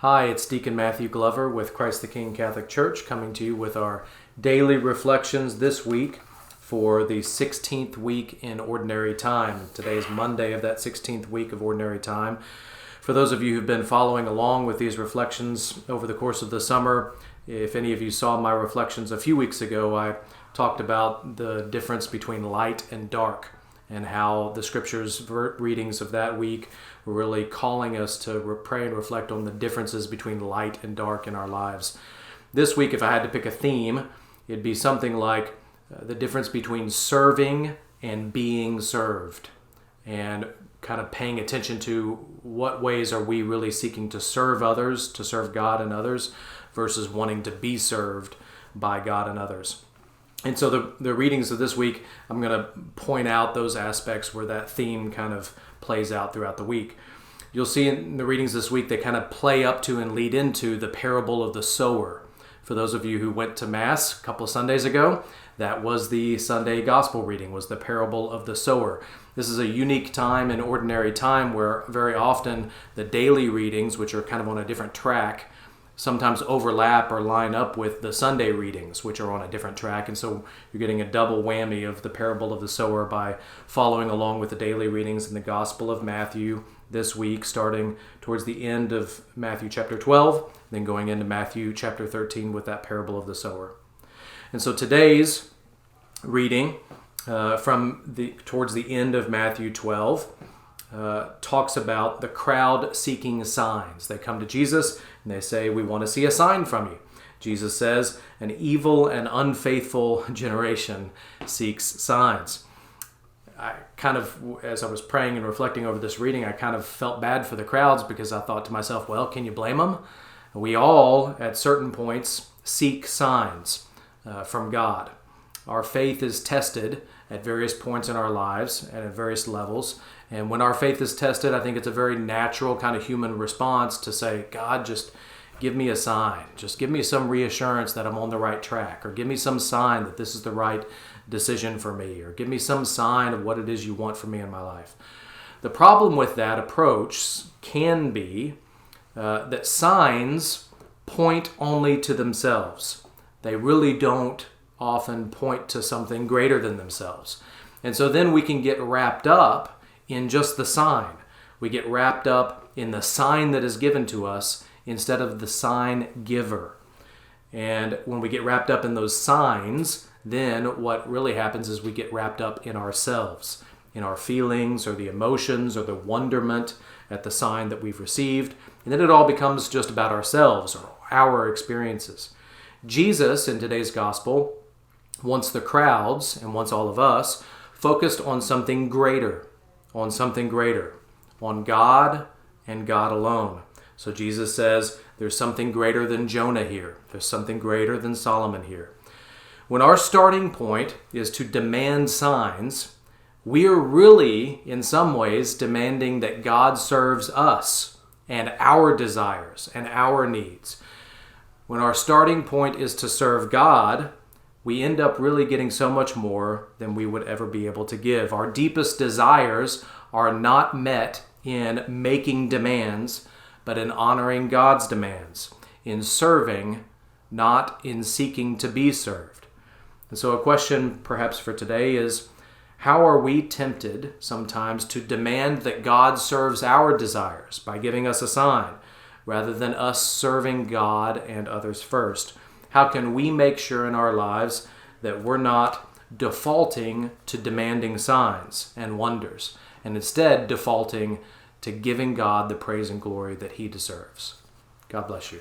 Hi, it's Deacon Matthew Glover with Christ the King Catholic Church, coming to you with our daily reflections this week for the 16th week in Ordinary Time. Today is Monday of that 16th week of Ordinary Time. For those of you who've been following along with these reflections over the course of the summer, if any of you saw my reflections a few weeks ago, I talked about the difference between light and dark, and how the scriptures readings of that week were really calling us to pray and reflect on the differences between light and dark in our lives. This week, if I had to pick a theme, it'd be something like the difference between serving and being served, and kind of paying attention to what ways are we really seeking to serve others, to serve God and others, versus wanting to be served by God and others. And so the readings of this week, I'm going to point out those aspects where that theme kind of plays out throughout the week. You'll see in the readings this week, they kind of play up to and lead into the parable of the sower. For those of you who went to Mass a couple of Sundays ago, that was the Sunday Gospel reading, was the parable of the sower. This is a unique time in Ordinary Time where very often the daily readings, which are kind of on a different track, sometimes overlap or line up with the Sunday readings, which are on a different track. And so you're getting a double whammy of the parable of the sower by following along with the daily readings in the Gospel of Matthew this week, starting towards the end of Matthew chapter 12, then going into Matthew chapter 13 with that parable of the sower. And so today's reading towards the end of Matthew 12 talks about the crowd seeking signs. They come to Jesus and they say, "We want to see a sign from you." Jesus says, "An evil and unfaithful generation seeks signs." As I was praying and reflecting over this reading, I kind of felt bad for the crowds because I thought to myself, well, can you blame them? We all, at certain points, seek signs from God. Our faith is tested at various points in our lives and at various levels. And when our faith is tested, I think it's a very natural kind of human response to say, God, just give me a sign. Just give me some reassurance that I'm on the right track, or give me some sign that this is the right decision for me, or give me some sign of what it is you want for me in my life. The problem with that approach can be that signs point only to themselves. They really don't often point to something greater than themselves. And so then we can get wrapped up in just the sign. We get wrapped up in the sign that is given to us instead of the sign giver. And when we get wrapped up in those signs, then what really happens is we get wrapped up in ourselves, in our feelings or the emotions or the wonderment at the sign that we've received. And then it all becomes just about ourselves or our experiences. Jesus, in today's gospel, wants the crowds and wants all of us focused on something greater, on God and God alone. So Jesus says there's something greater than Jonah here. There's something greater than Solomon here. When our starting point is to demand signs, we are really, in some ways, demanding that God serves us and our desires and our needs. When our starting point is to serve God, we end up really getting so much more than we would ever be able to give. Our deepest desires are not met in making demands, but in honoring God's demands, in serving, not in seeking to be served. And so a question perhaps for today is, how are we tempted sometimes to demand that God serves our desires by giving us a sign, rather than us serving God and others first? How can we make sure in our lives that we're not defaulting to demanding signs and wonders, and instead defaulting to giving God the praise and glory that He deserves? God bless you.